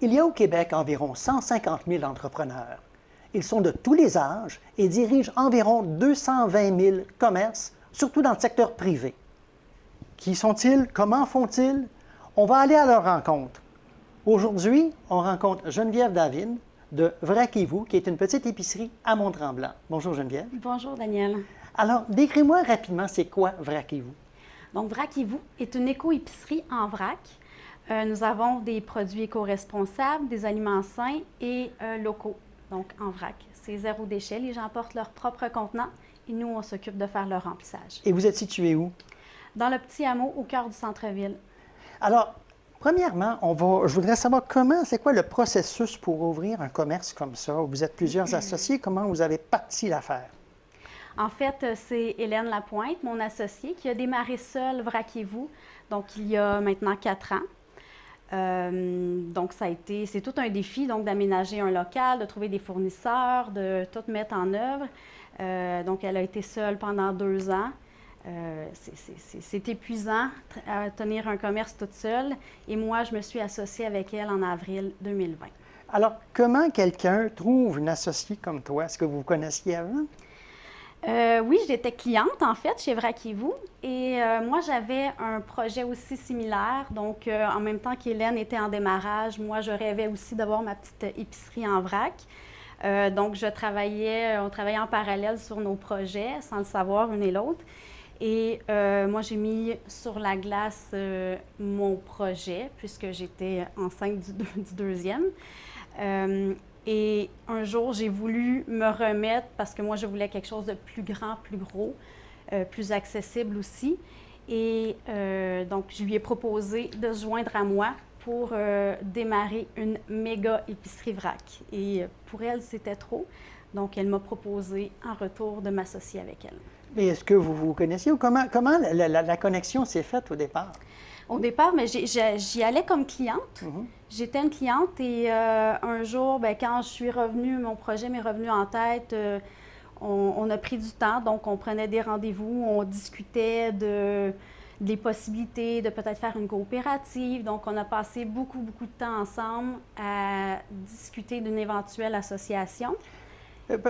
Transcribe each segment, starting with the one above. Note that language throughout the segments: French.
Il y a au Québec environ 150 000 entrepreneurs. Ils sont de tous les âges et dirigent environ 220 000 commerces, surtout dans le secteur privé. Qui sont-ils? Comment font-ils? On va aller à leur rencontre. Aujourd'hui, on rencontre Geneviève David de Vraquez-vous, qui est une petite épicerie à Mont-Tremblant. Bonjour Geneviève. Bonjour Daniel. Alors, décris-moi rapidement, c'est quoi Vraquez-vous? Donc Vraquez-vous est une éco-épicerie en vrac. Nous avons des produits éco-responsables, des aliments sains et locaux, donc en vrac. C'est zéro déchet. Les gens apportent leur propre contenant et nous, on s'occupe de faire leur remplissage. Et vous êtes situé où? Dans le petit hameau au cœur du centre-ville. Alors, premièrement, je voudrais savoir c'est quoi le processus pour ouvrir un commerce comme ça? Vous êtes plusieurs associés, comment vous avez parti l'affaire? En fait, c'est Hélène Lapointe, mon associée, qui a démarré seule Vraquez-vous, donc il y a maintenant 4 ans. Donc, c'est tout un défi donc d'aménager un local, de trouver des fournisseurs, de tout mettre en œuvre. Donc, elle a été seule pendant 2 ans. C'est épuisant à tenir un commerce toute seule. Et moi, je me suis associée avec elle en avril 2020. Alors, comment quelqu'un trouve une associée comme toi? Est-ce que vous vous connaissiez avant? Oui, j'étais cliente, en fait, chez Vraquez-vous. Et moi, j'avais un projet aussi similaire. Donc, en même temps qu'Hélène était en démarrage, moi, je rêvais aussi d'avoir ma petite épicerie en vrac. Donc, on travaillait en parallèle sur nos projets, sans le savoir, une et l'autre. Et moi, j'ai mis sur la glace mon projet, puisque j'étais enceinte du deuxième. Et un jour, j'ai voulu me remettre parce que moi, je voulais quelque chose de plus grand, plus gros, plus accessible aussi. Et donc, je lui ai proposé de se joindre à moi pour démarrer une méga épicerie vrac. Et pour elle, c'était trop. Donc, elle m'a proposé en retour de m'associer avec elle. Mais est-ce que vous vous connaissiez ou comment la connexion s'est faite au départ? Au départ, mais j'y allais comme cliente. J'étais une cliente et un jour, quand je suis revenue, mon projet m'est revenu en tête. On a pris du temps, donc on prenait des rendez-vous, on discutait des possibilités de peut-être faire une coopérative. Donc, on a passé beaucoup de temps ensemble à discuter d'une éventuelle association.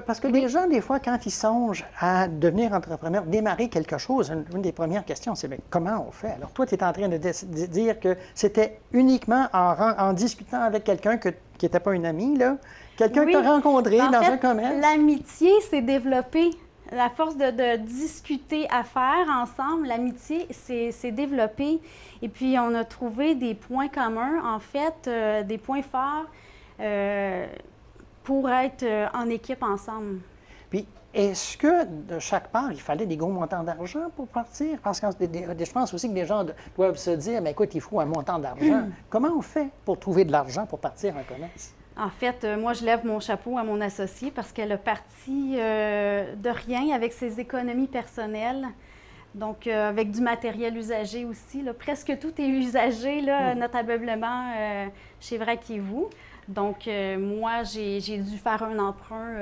Parce que les gens, des fois, quand ils songent à devenir entrepreneur, démarrer quelque chose, une des premières questions, c'est comment on fait? Alors, toi, tu es en train de dire que c'était uniquement en discutant avec quelqu'un qui n'était pas une amie, là, quelqu'un que tu as rencontré dans un commerce. L'amitié s'est développée. La force de discuter affaires ensemble, l'amitié s'est développée. Et puis, on a trouvé des points communs, en fait, des points forts. Pour être en équipe ensemble. Puis, est-ce que de chaque part, il fallait des gros montants d'argent pour partir? Parce que je pense aussi que les gens doivent se dire, mais écoute, il faut un montant d'argent. Comment on fait pour trouver de l'argent pour partir en commerce? En fait, moi, je lève mon chapeau à mon associée parce qu'elle a parti de rien avec ses économies personnelles. Donc, avec du matériel usagé aussi. Là, presque tout est usagé, là, notablement chez Vraquez-vous. Donc, moi, j'ai dû faire un emprunt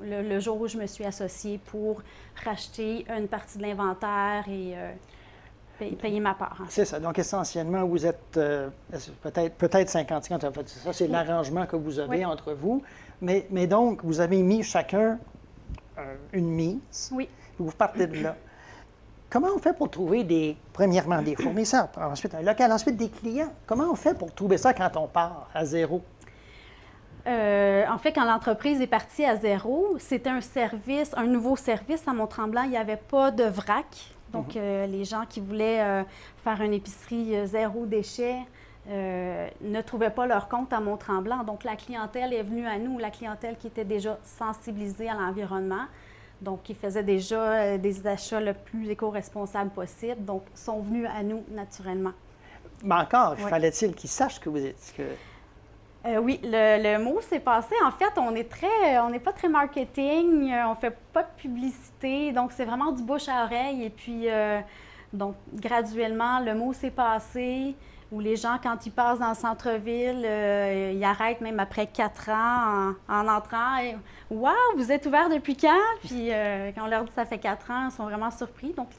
le jour où je me suis associée pour racheter une partie de l'inventaire et payer ma part. C'est ça. Donc, essentiellement, vous êtes peut-être 50-50. En fait, ça, c'est l'arrangement que vous avez entre vous. Mais donc, vous avez mis chacun une mise. Oui. Vous partez de là. Comment on fait pour trouver premièrement des fournisseurs, ensuite un local, ensuite des clients? Comment on fait pour trouver ça quand on part à zéro? En fait, quand l'entreprise est partie à zéro, c'était un nouveau service à Mont-Tremblant. Il n'y avait pas de vrac. Donc, les gens qui voulaient faire une épicerie zéro déchet ne trouvaient pas leur compte à Mont-Tremblant. Donc, la clientèle est venue à nous, la clientèle qui était déjà sensibilisée à l'environnement. Donc, qui faisaient déjà des achats le plus éco-responsables possible. Donc, sont venus à nous naturellement. Mais encore, fallait-il qu'ils sachent que vous êtes... Oui, le mot s'est passé. En fait, on n'est pas très marketing, on fait pas de publicité, donc c'est vraiment du bouche à oreille. Et puis, donc, graduellement, le mot s'est passé, où les gens, quand ils passent dans le centre-ville, ils arrêtent même après 4 ans en entrant. Et, « Wow, vous êtes ouvert depuis quand? » Puis, quand on leur dit que ça fait 4 ans, ils sont vraiment surpris. Donc,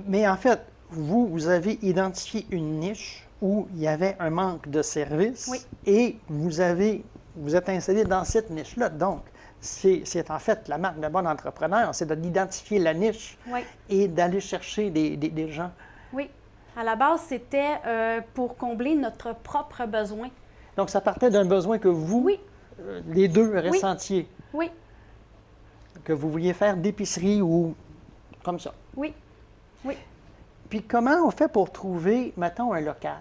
Mais en fait, vous avez identifié une niche où il y avait un manque de services Oui. et vous êtes installé dans cette niche-là. Donc, c'est en fait la marque de bon entrepreneur, c'est d'identifier la niche Oui. et d'aller chercher des gens. Oui. À la base, c'était pour combler notre propre besoin. Donc, ça partait d'un besoin que vous, Oui. Les deux, ressentiez, Oui. que vous vouliez faire d'épicerie ou comme ça. Oui. Oui. Puis, comment on fait pour trouver, mettons, un local?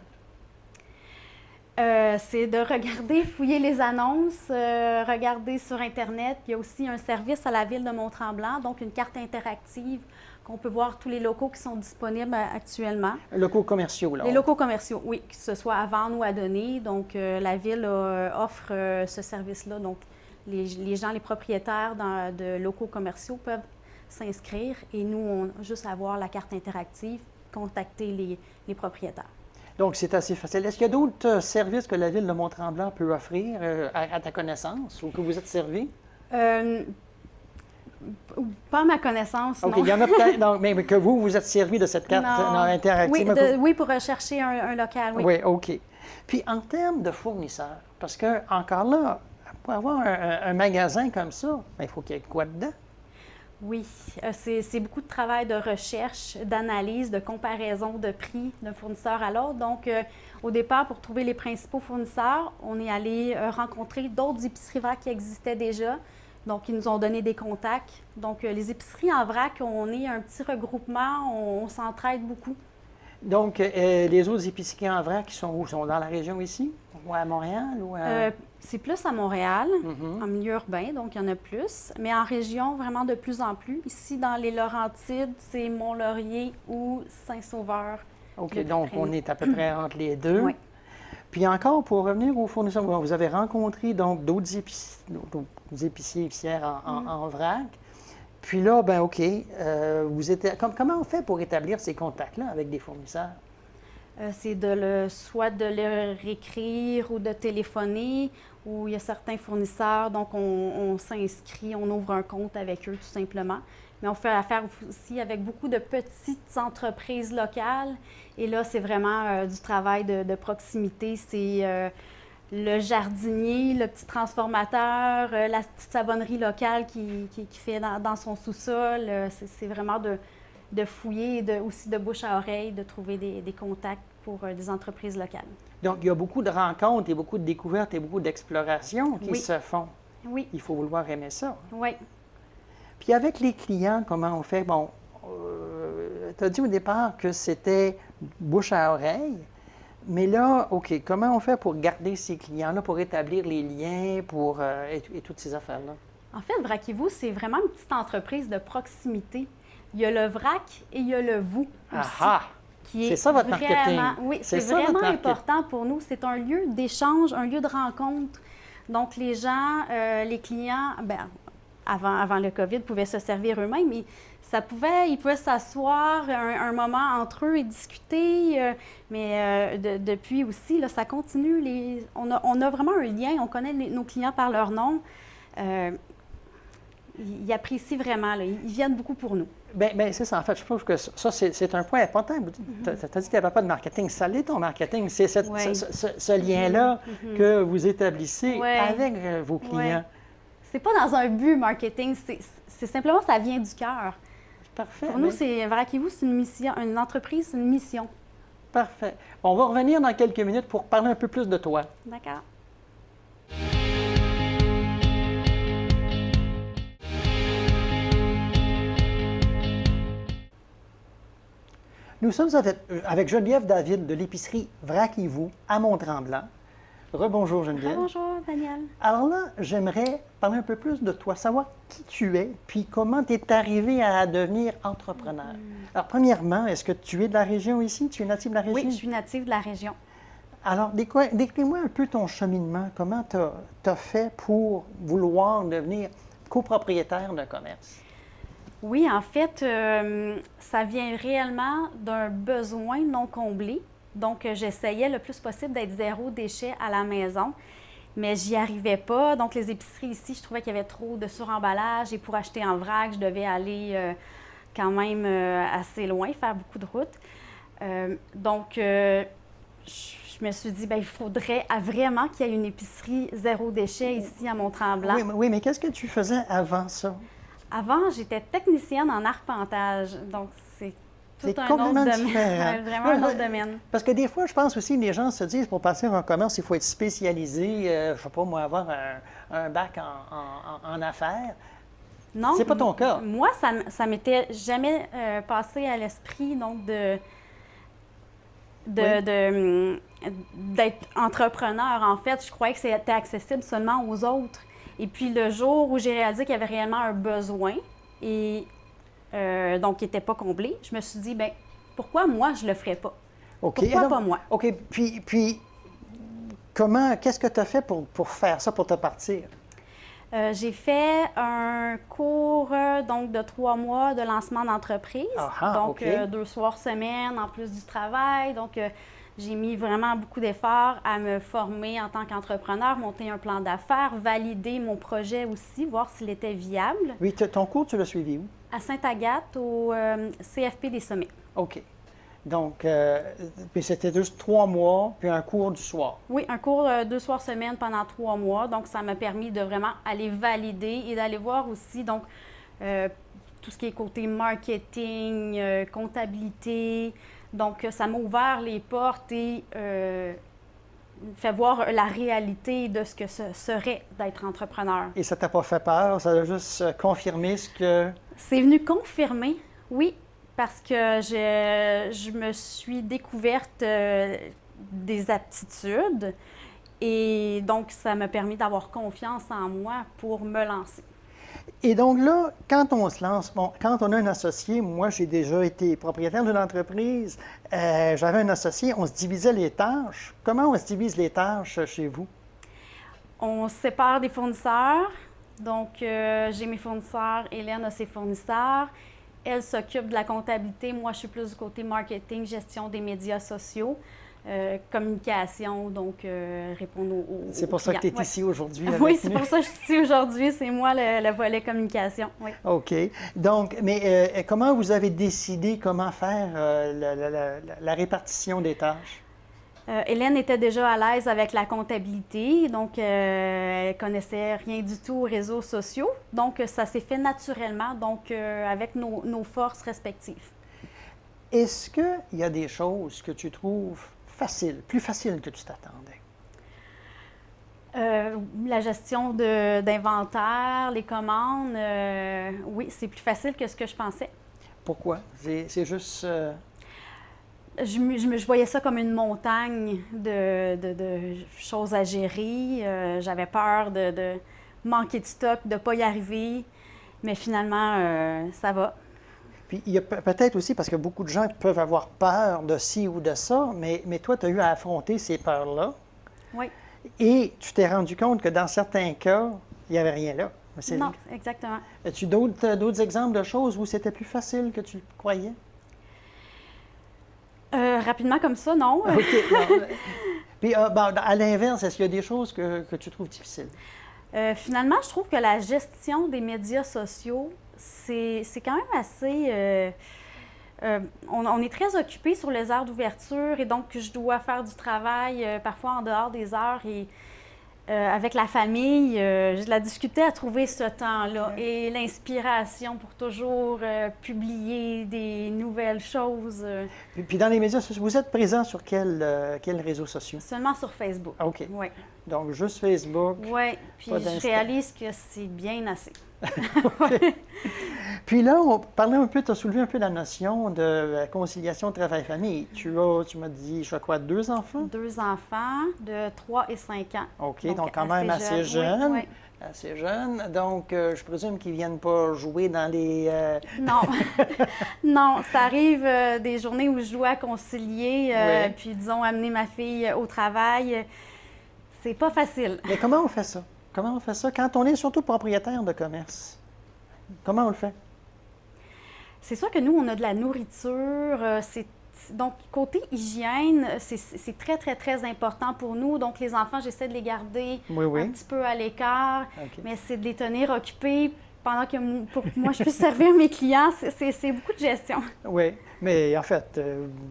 C'est de regarder, fouiller les annonces, regarder sur Internet. Il y a aussi un service à la ville de Mont-Tremblant, donc une carte interactive qu'on peut voir tous les locaux qui sont disponibles actuellement. Locaux commerciaux, là. Les locaux commerciaux, oui, que ce soit à vendre ou à donner. Donc, la ville offre ce service-là. Donc, les gens, les propriétaires de locaux commerciaux peuvent s'inscrire et nous, on a juste à avoir la carte interactive, contacter les propriétaires. Donc, c'est assez facile. Est-ce qu'il y a d'autres services que la ville de Mont-Tremblant peut offrir à ta connaissance ou que vous êtes servi? Pas à ma connaissance, OK, non. il y en a peut-être, non, mais que vous êtes servi de cette carte interactive. Oui, oui, pour rechercher un local, oui. Oui, OK. Puis, en termes de fournisseurs, parce que encore là, pour avoir un magasin comme ça, il faut qu'il y ait quoi dedans? Oui, c'est beaucoup de travail de recherche, d'analyse, de comparaison de prix d'un fournisseur à l'autre. Donc, au départ, pour trouver les principaux fournisseurs, on est allé rencontrer d'autres épiceries vrac qui existaient déjà. Donc, ils nous ont donné des contacts. Donc, les épiceries en vrac, on est un petit regroupement, on s'entraide beaucoup. Donc, les autres épiceries en vrac qui sont où? Sont dans la région ici? Ou à Montréal? Ou à... C'est plus à Montréal, en milieu urbain, donc il y en a plus. Mais en région, vraiment de plus en plus. Ici, dans les Laurentides, c'est Mont-Laurier ou Saint-Sauveur. OK, donc on est à peu près entre les deux. Oui. Puis encore, pour revenir aux fournisseurs, vous avez rencontré donc d'autres épiciers, épicières en vrac. Puis là, ben OK, comment on fait pour établir ces contacts-là avec des fournisseurs? C'est soit de leur écrire ou de téléphoner, ou il y a certains fournisseurs, donc on s'inscrit, on ouvre un compte avec eux tout simplement. Mais on fait affaire aussi avec beaucoup de petites entreprises locales. Et là, c'est vraiment du travail de proximité. C'est le jardinier, le petit transformateur, la petite savonnerie locale qui fait dans son sous-sol. C'est vraiment de fouiller et aussi de bouche à oreille, de trouver des contacts pour des entreprises locales. Donc, il y a beaucoup de rencontres et beaucoup de découvertes et beaucoup d'explorations qui se font. Oui. Il faut vouloir aimer ça. Oui. Puis avec les clients, comment on fait? Bon, tu as dit au départ que c'était bouche à oreille, mais là, OK, comment on fait pour garder ces clients-là, pour établir les liens, et toutes ces affaires-là? En fait, Vraquez-vous, c'est vraiment une petite entreprise de proximité. Il y a le vrac et il y a le vous aussi. Ah! C'est ça votre vraiment, marketing. Oui, c'est vraiment important pour nous. C'est un lieu d'échange, un lieu de rencontre. Donc, les gens, les clients, avant le COVID, pouvaient se servir eux-mêmes, mais ils pouvaient s'asseoir un moment entre eux et discuter. Mais depuis aussi, là, ça continue. On a vraiment un lien. On connaît nos clients par leur nom. Ils apprécient vraiment. Là, ils viennent beaucoup pour nous. Bien, c'est ça. En fait, je trouve que ça, c'est un point important. Tu as dit que tu n'avais pas de marketing. Ça l'est ton marketing. C'est ce lien-là que vous établissez avec vos clients. C'est pas dans un but marketing. C'est simplement, ça vient du cœur. Parfait. Pour nous, Vraquez-vous, c'est une mission. Une entreprise, c'est une mission. Parfait. On va revenir dans quelques minutes pour parler un peu plus de toi. D'accord. Nous sommes avec Geneviève David de l'épicerie Vraquez-vous à Mont-Tremblant. Rebonjour Geneviève. Bonjour Daniel. Alors là, j'aimerais parler un peu plus de toi, savoir qui tu es, puis comment tu es arrivé à devenir entrepreneur. Alors premièrement, est-ce que tu es de la région ici? Tu es native de la région? Oui, je suis native de la région. Alors, décris-moi un peu ton cheminement. Comment tu as fait pour vouloir devenir copropriétaire d'un commerce? Oui, en fait, ça vient réellement d'un besoin non comblé. Donc, j'essayais le plus possible d'être zéro déchet à la maison, mais j'y arrivais pas. Donc, les épiceries ici, je trouvais qu'il y avait trop de suremballage et pour acheter en vrac, je devais aller quand même assez loin, faire beaucoup de route. Donc, je me suis dit, bien, il faudrait vraiment qu'il y ait une épicerie zéro déchet ici à Mont-Tremblant. Oui, mais qu'est-ce que tu faisais avant ça? Avant, j'étais technicienne en arpentage, donc c'est tout un autre complètement domaine. différent. Vraiment un autre domaine. Parce que des fois, je pense aussi, les gens se disent, pour passer en commerce, il faut être spécialisé, je ne sais pas moi, avoir un bac en affaires. Non, c'est pas ton cas. Moi, ça m'était jamais passé à l'esprit, donc, d'être entrepreneur. En fait, je croyais que c'était accessible seulement aux autres. Et puis, le jour où j'ai réalisé qu'il y avait réellement un besoin et donc qui n'était pas comblé, je me suis dit, bien, pourquoi moi, je ne le ferais pas? Okay. Pourquoi pas moi? OK. Puis qu'est-ce que tu as fait pour faire ça, pour te partir? J'ai fait un cours donc de 3 mois de lancement d'entreprise. Donc, 2 soirs semaine en plus du travail. Donc, j'ai mis vraiment beaucoup d'efforts à me former en tant qu'entrepreneur, monter un plan d'affaires, valider mon projet aussi, voir s'il était viable. Oui, ton cours, tu l'as suivi où? À Sainte-Agathe, au CFP des Sommets. OK. Donc, puis c'était juste 3 mois, puis un cours du soir. Oui, un cours 2 soirs semaine pendant 3 mois. Donc, ça m'a permis de vraiment aller valider et d'aller voir aussi, donc, tout ce qui est côté marketing, comptabilité. Donc, ça m'a ouvert les portes et fait voir la réalité de ce que ce serait d'être entrepreneur. Et ça t'a pas fait peur? Ça a juste confirmé ce que... C'est venu confirmer, oui. Parce que je me suis découverte des aptitudes et donc ça m'a permis d'avoir confiance en moi pour me lancer. Et donc là, quand on se lance, bon, quand on a un associé, moi j'ai déjà été propriétaire d'une entreprise, j'avais un associé, on se divisait les tâches. Comment on se divise les tâches chez vous? On se sépare des fournisseurs. Donc j'ai mes fournisseurs, Hélène a ses fournisseurs. Elle s'occupe de la comptabilité. Moi, je suis plus du côté marketing, gestion des médias sociaux, communication, donc répondre aux C'est pour ça que tu es ici aujourd'hui avec Oui, c'est pour ça que je suis ici aujourd'hui. C'est moi le volet communication. Oui. OK. Donc, mais comment vous avez décidé comment faire la répartition des tâches? Hélène était déjà à l'aise avec la comptabilité, donc elle connaissait rien du tout aux réseaux sociaux. Donc, ça s'est fait naturellement, donc avec nos forces respectives. Est-ce qu'il y a des choses que tu trouves faciles, plus faciles que tu t'attendais? La gestion d'inventaire, les commandes, oui, c'est plus facile que ce que je pensais. Pourquoi? C'est juste... Je voyais ça comme une montagne de choses à gérer. J'avais peur de manquer de stock, de ne pas y arriver. Mais finalement, ça va. Puis il y a peut-être aussi, parce que beaucoup de gens peuvent avoir peur de ci ou de ça, mais toi, tu as eu à affronter ces peurs-là. Oui. Et tu t'es rendu compte que dans certains cas, il n'y avait rien là. Non, exactement. As-tu d'autres exemples de choses où c'était plus facile que tu le croyais? Rapidement comme ça, non. OK. Non. Puis, à l'inverse, est-ce qu'il y a des choses que tu trouves difficiles? Finalement, je trouve que la gestion des médias sociaux, c'est quand même assez... on est très occupé sur les heures d'ouverture et donc je dois faire du travail parfois en dehors des heures et avec la famille, j'ai de la difficulté à trouver ce temps-là et l'inspiration pour toujours publier des nouvelles choses. Puis dans les médias sociaux, vous êtes présent sur quels réseaux sociaux? Seulement sur Facebook. OK. Oui. Donc, juste Facebook. Oui, puis je réalise que c'est bien assez. Okay. Puis là, on parlait un peu, tu as soulevé un peu la notion de conciliation travail-famille. Tu m'as dit, je crois, 2 enfants? 2 enfants de 3 et 5 ans. OK, donc quand même assez jeune. Oui. Assez jeune. Donc, je présume qu'ils ne viennent pas jouer dans les... Non. Non, ça arrive des journées où je dois concilier, puis disons, amener ma fille au travail. C'est pas facile. Mais comment on fait ça? Comment on fait ça quand on est surtout propriétaire de commerce? Comment on le fait? C'est sûr que nous, on a de la nourriture. Donc, côté hygiène, c'est très, très, très important pour nous. Donc, les enfants, j'essaie de les garder un petit peu à l'écart, mais c'est de les tenir occupés pendant que pour que moi, je puisse servir mes clients, c'est beaucoup de gestion. Oui, mais en fait,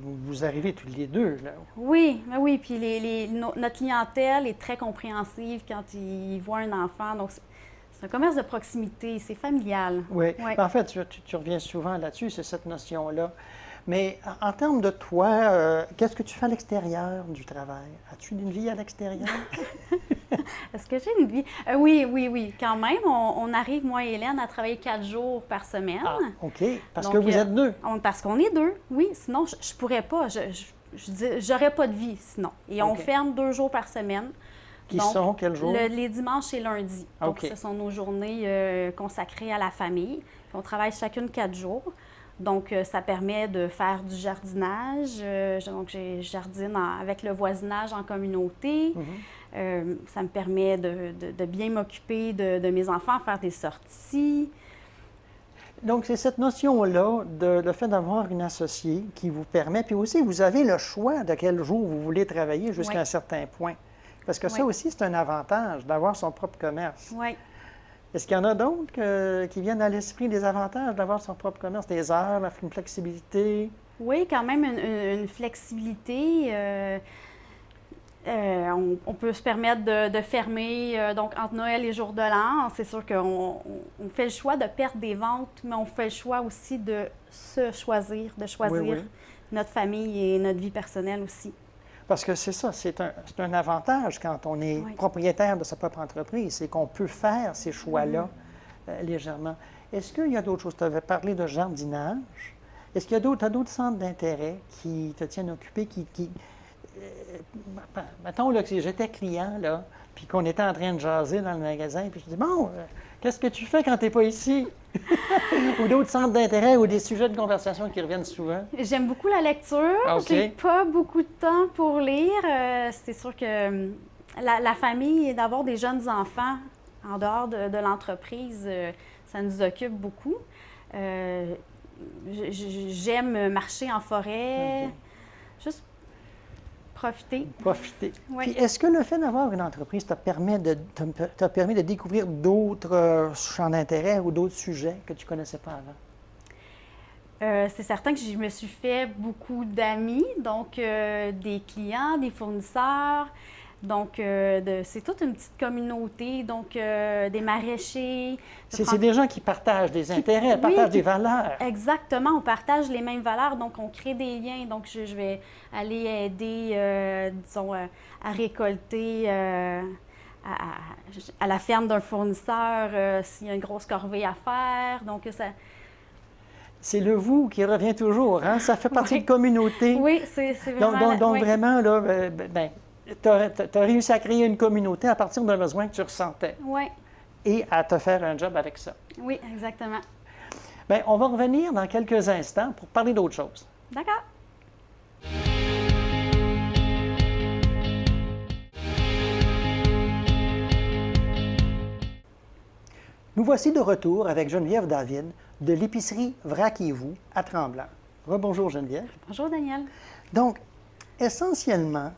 vous arrivez tous les deux, là. Oui, ben oui. Puis notre clientèle est très compréhensive quand ils voient un enfant. Donc, c'est un commerce de proximité, c'est familial. Oui. Ouais. En fait, tu reviens souvent là-dessus, c'est cette notion-là. Mais en termes de toi, qu'est-ce que tu fais à l'extérieur du travail? As-tu une vie à l'extérieur? Est-ce que j'ai une vie? Oui, quand même. On arrive, moi et Hélène, à travailler 4 jours par semaine. Ah, OK. Parce Donc, que vous êtes deux. Parce qu'on est deux, oui. Sinon, je ne pourrais pas. J'aurais pas de vie sinon. Et on OK. ferme 2 jours par semaine. Qui Donc, sont quels jours? les dimanches et lundis. Donc, OK. ce sont nos journées consacrées à la famille. Puis on travaille chacune 4 jours. Donc, ça permet de faire du jardinage. Donc, je jardine avec le voisinage en communauté. Ça me permet de bien m'occuper de mes enfants, faire des sorties. Donc, c'est cette notion-là, le fait d'avoir une associée qui vous permet, puis aussi, vous avez le choix de quel jour vous voulez travailler jusqu'à un certain point. Parce que ça aussi, c'est un avantage d'avoir son propre commerce. Oui. Est-ce qu'il y en a d'autres qui viennent à l'esprit, des avantages d'avoir son propre commerce, des heures, une flexibilité? Oui, quand même une flexibilité. On peut se permettre de fermer, donc entre Noël et Jour de l'An. C'est sûr qu'on fait le choix de perdre des ventes, mais on fait le choix aussi de se choisir, de choisir Oui. notre famille et notre vie personnelle aussi. Parce que c'est ça, c'est un avantage quand on est propriétaire de sa propre entreprise, c'est qu'on peut faire ces choix-là légèrement. Est-ce qu'il y a d'autres choses? Tu avais parlé de jardinage. Est-ce qu'il y a d'autres centres d'intérêt qui te tiennent occupé, mettons là, que j'étais client, là, puis qu'on était en train de jaser dans le magasin, puis je dis, bon, qu'est-ce que tu fais quand tu n'es pas ici? Ou d'autres centres d'intérêt ou des sujets de conversation qui reviennent souvent? J'aime beaucoup la lecture. OK. J'ai pas beaucoup de temps pour lire. C'est sûr que la famille et d'avoir des jeunes enfants en dehors de l'entreprise, ça nous occupe beaucoup. J'aime marcher en forêt, juste profiter. Profiter. Oui. Puis est-ce que le fait d'avoir une entreprise t'a permis de découvrir d'autres champs d'intérêt ou d'autres sujets que tu ne connaissais pas avant? C'est certain que je me suis fait beaucoup d'amis, donc des clients, des fournisseurs. Donc, c'est toute une petite communauté, donc des maraîchers. C'est des gens qui partagent des intérêts, partagent des valeurs. Exactement, on partage les mêmes valeurs, donc on crée des liens. Donc, je vais aller aider, disons, à récolter à la ferme d'un fournisseur s'il y a une grosse corvée à faire. Donc, ça... C'est le vous qui revient toujours, hein? Ça fait partie de communauté. Oui, c'est vraiment... Donc vraiment, là, tu as réussi à créer une communauté à partir d'un besoin que tu ressentais. Oui. Et à te faire un job avec ça. Oui, exactement. Bien, on va revenir dans quelques instants pour parler d'autre chose. D'accord. Nous voici de retour avec Geneviève David de l'épicerie Vraquiez-vous à Tremblant. Rebonjour Geneviève. Bonjour Daniel. Donc, essentiellement,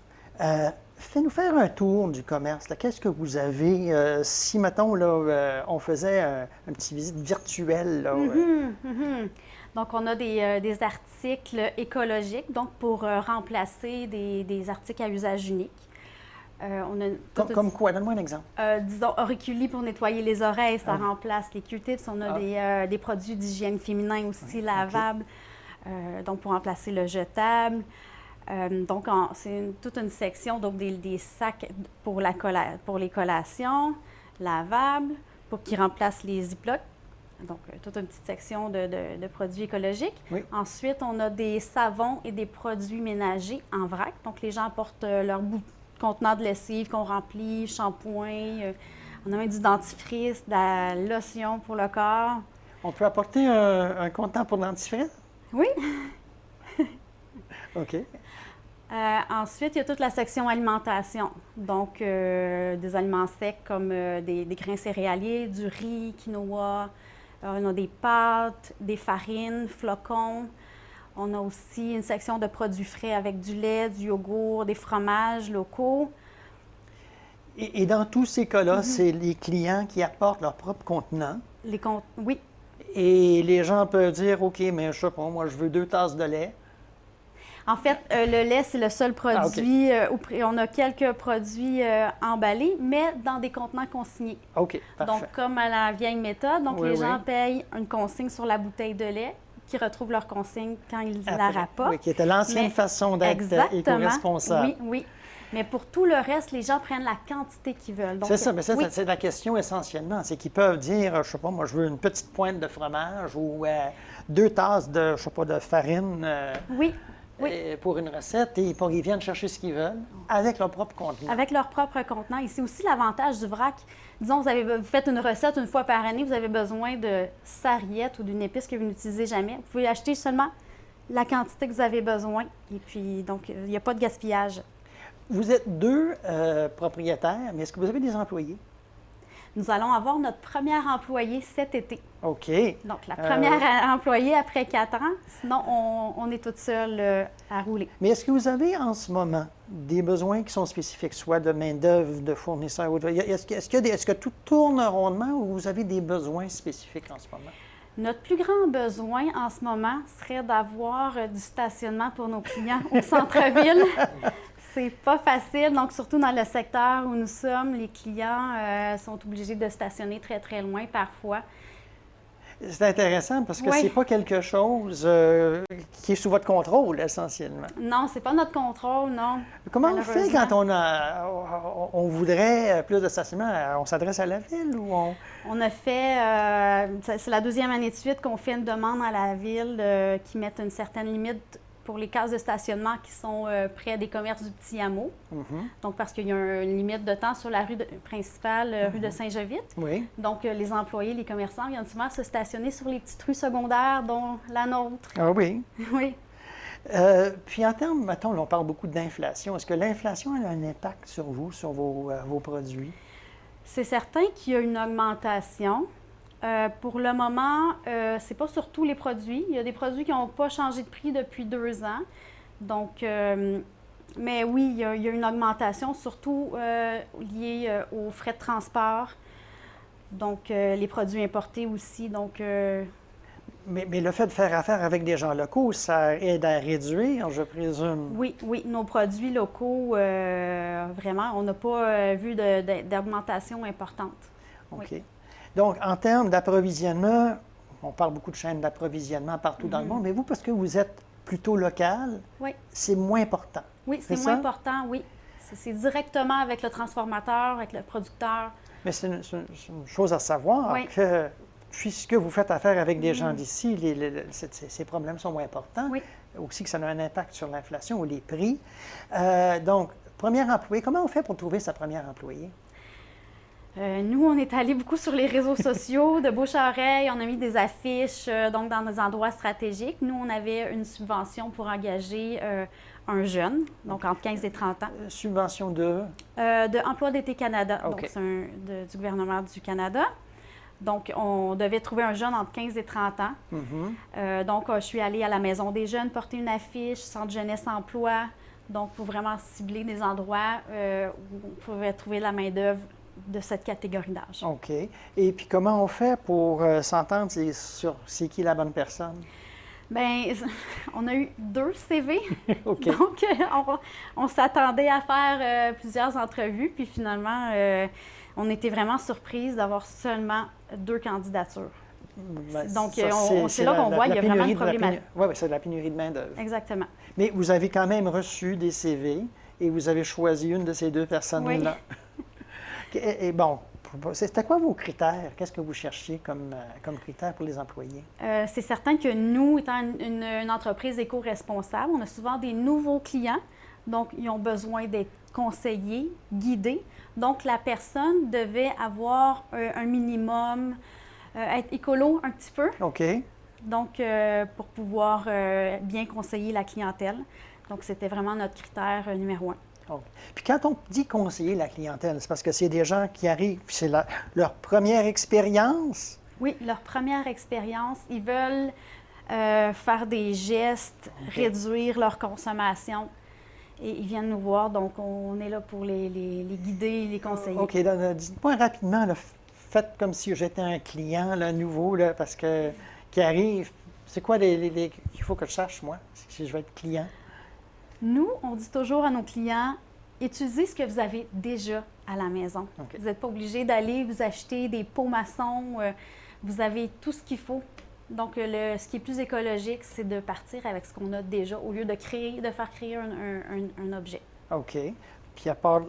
fais-nous faire un tour du commerce. Qu'est-ce que vous avez? Si, mettons, là, on faisait une petite visite virtuelle. Là, Donc, on a des articles écologiques, donc pour remplacer des articles à usage unique. On a comme quoi? Donne-moi un exemple. Disons, auriculi pour nettoyer les oreilles, ça remplace les Q-tips. On a des produits d'hygiène féminin aussi lavables, donc pour remplacer le jetable. Donc, c'est toute une section, donc des sacs pour les collations, lavables, qui remplacent les Ziplocs. Donc, toute une petite section de produits écologiques. Oui. Ensuite, on a des savons et des produits ménagers en vrac. Donc, les gens apportent leur contenant de lessive qu'on remplit, shampoing. On a même du dentifrice, de la lotion pour le corps. On peut apporter un contenant pour dentifrice? Oui. OK. Ensuite, il y a toute la section alimentation. Donc, des aliments secs comme des grains céréaliers, du riz, quinoa. On a des pâtes, des farines, flocons. On a aussi une section de produits frais avec du lait, du yogourt, des fromages locaux. Et dans tous ces cas-là, c'est les clients qui apportent leur propre contenant. Oui. Et les gens peuvent dire, OK, mais je sais pas, moi, je veux 2 tasses de lait. En fait, le lait, c'est le seul produit. On a quelques produits emballés, mais dans des contenants consignés. OK, parfait. Donc, comme à la vieille méthode, donc Oui, les gens oui. payent une consigne sur la bouteille de lait, qui retrouvent leur consigne quand ils la rapportent. Oui, qui était l'ancienne façon d'être éco-responsable. Oui, oui. Mais pour tout le reste, les gens prennent la quantité qu'ils veulent. C'est ça, mais c'est la question essentiellement. C'est qu'ils peuvent dire, je sais pas, moi, je veux une petite pointe de fromage ou 2 tasses de, je sais pas, de farine oui. pour une recette et ils viennent chercher ce qu'ils veulent avec leur propre contenant. Avec leur propre contenant. Et c'est aussi l'avantage du vrac. Disons, vous faites une recette une fois par année, vous avez besoin de sarriette ou d'une épice que vous n'utilisez jamais. Vous pouvez acheter seulement la quantité que vous avez besoin. Et puis, donc, il n'y a pas de gaspillage. Vous êtes 2 propriétaires, mais est-ce que vous avez des employés? Nous allons avoir notre première employée cet été. OK. Donc, la première employée après 4 ans. Sinon, on est toute seule à rouler. Mais est-ce que vous avez en ce moment des besoins qui sont spécifiques, soit de main-d'œuvre, de fournisseurs? Est-ce que tout tourne rondement ou vous avez des besoins spécifiques en ce moment? Notre plus grand besoin en ce moment serait d'avoir du stationnement pour nos clients au centre-ville. C'est pas facile. Donc, surtout dans le secteur où nous sommes, les clients sont obligés de stationner très, très loin parfois. C'est intéressant parce que c'est pas quelque chose qui est sous votre contrôle, essentiellement. Non, c'est pas notre contrôle, non. Comment on fait quand on voudrait plus de stationnement? On s'adresse à la ville ou on... On a fait... c'est la 2e année de suite qu'on fait une demande à la ville qui mette une certaine limite pour les cases de stationnement qui sont près des commerces du Petit Hameau. Donc, parce qu'il y a une limite de temps sur la rue principale, rue de Saint-Jovite. Oui. Donc, les employés, les commerçants viennent souvent se stationner sur les petites rues secondaires, dont la nôtre. Ah oui. Oui. Puis en termes, mettons, on parle beaucoup d'inflation. Est-ce que l'inflation a un impact sur vous, sur vos produits? C'est certain qu'il y a une augmentation. Pour le moment, c'est pas sur tous les produits. Il y a des produits qui n'ont pas changé de prix depuis 2 ans. Donc, mais oui, il y a une augmentation, surtout liée aux frais de transport. Donc, les produits importés aussi. Donc, Mais le fait de faire affaire avec des gens locaux, ça aide à réduire, je présume? Oui, nos produits locaux, vraiment, on n'a pas vu d'augmentation importante. OK. Oui. Donc, en termes d'approvisionnement, on parle beaucoup de chaînes d'approvisionnement partout dans le monde, mais vous, parce que vous êtes plutôt local, c'est moins important. Oui, c'est moins important, oui. C'est directement avec le transformateur, avec le producteur. Mais c'est une chose à savoir que, puisque vous faites affaire avec des gens d'ici, ces problèmes sont moins importants. Oui. Aussi que ça a un impact sur l'inflation ou les prix. Donc, premier employé, comment on fait pour trouver sa première employée? Nous, on est allé beaucoup sur les réseaux sociaux, de bouche à oreille. On a mis des affiches donc dans des endroits stratégiques. Nous, on avait une subvention pour engager un jeune, donc entre 15 et 30 ans. Subvention de? De Emploi d'été Canada, OK. donc c'est du gouvernement du Canada. Donc, on devait trouver un jeune entre 15 et 30 ans. Donc, je suis allée à la Maison des jeunes porter une affiche, Centre jeunesse emploi, donc pour vraiment cibler des endroits où on pouvait trouver la main-d'œuvre de cette catégorie d'âge. OK. Et puis, comment on fait pour s'entendre sur c'est qui la bonne personne? Bien, on a eu 2 CV. OK. Donc, on s'attendait à faire plusieurs entrevues. Puis finalement, on était vraiment surprise d'avoir seulement 2 candidatures. Donc, c'est là qu'on voit qu'il y a vraiment une problématique. Oui, c'est de la pénurie de main-d'œuvre. Exactement. Mais vous avez quand même reçu des CV et vous avez choisi une de ces 2 personnes-là. Oui. Et bon, c'était quoi vos critères? Qu'est-ce que vous cherchiez comme critères pour les employés? C'est certain que nous, étant une entreprise éco-responsable, on a souvent des nouveaux clients. Donc, ils ont besoin d'être conseillés, guidés. Donc, la personne devait avoir un minimum, être écolo un petit peu. OK. Donc, pour pouvoir bien conseiller la clientèle. Donc, c'était vraiment notre critère numéro 1. Okay. Puis quand on dit conseiller la clientèle, c'est parce que c'est des gens qui arrivent, puis c'est leur première expérience? Oui, leur première expérience. Ils veulent faire des gestes, réduire leur consommation. Et ils viennent nous voir, donc on est là pour les guider, les conseiller. OK. Dites-moi rapidement, là, faites comme si j'étais un client là, nouveau, là, parce que qui arrive. C'est quoi qu'il faut que je sache, moi, si je vais être client? Nous, on dit toujours à nos clients, utilisez ce que vous avez déjà à la maison. OK. Vous n'êtes pas obligé d'aller vous acheter des pots maçons. Vous avez tout ce qu'il faut. Donc, ce qui est plus écologique, c'est de partir avec ce qu'on a déjà au lieu de faire créer un objet. OK. Puis à part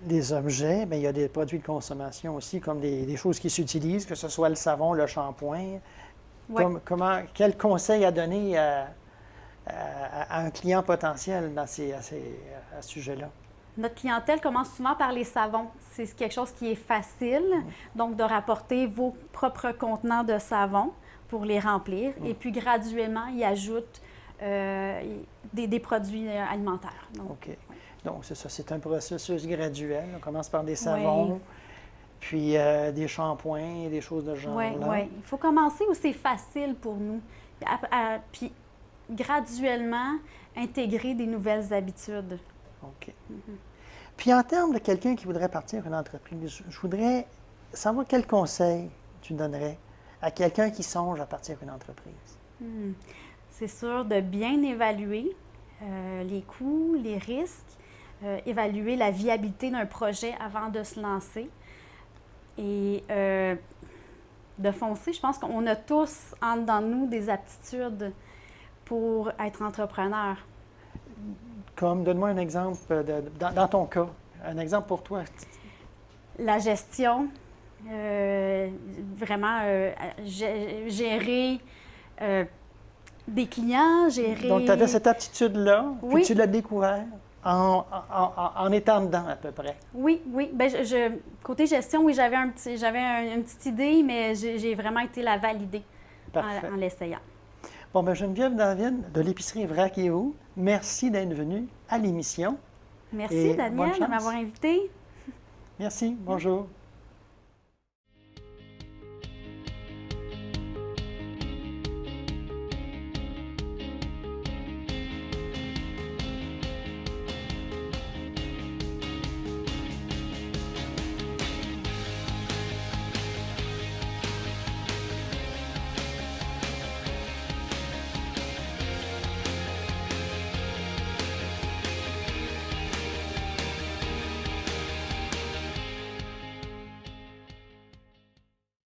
les objets, bien, il y a des produits de consommation aussi, comme des choses qui s'utilisent, que ce soit le savon, le shampoing. Ouais. Quel conseil à donner à un client potentiel à ce sujet-là? Notre clientèle commence souvent par les savons. C'est quelque chose qui est facile, donc de rapporter vos propres contenants de savon pour les remplir. Et puis, graduellement, ils ajoutent des produits alimentaires. Donc, OK. Donc, c'est ça, c'est un processus graduel. On commence par des savons, puis des shampoings, des choses de ce genre-là. Oui. Il faut commencer où c'est facile pour nous. Puis, graduellement, intégrer des nouvelles habitudes. OK. Puis, en termes de quelqu'un qui voudrait partir une entreprise, je voudrais savoir quel conseil tu donnerais à quelqu'un qui songe à partir une entreprise. C'est sûr de bien évaluer les coûts, les risques, évaluer la viabilité d'un projet avant de se lancer et de foncer. Je pense qu'on a tous en dedans de nous des aptitudes pour être entrepreneur. Donne-moi un exemple dans ton cas, un exemple pour toi. La gestion, vraiment gérer des clients, gérer... Donc, tu avais cette aptitude-là, Oui. puis tu l'as découvert en étant dedans à peu près. Oui. Bien, côté gestion, oui, j'avais une petite idée, mais j'ai vraiment été la valider en l'essayant. Bon, bien, Geneviève David de l'épicerie Vrac et Où, merci d'être venue à l'émission. Merci, Et bonne Daniel, de chance. m'avoir invitée. Merci, bonjour.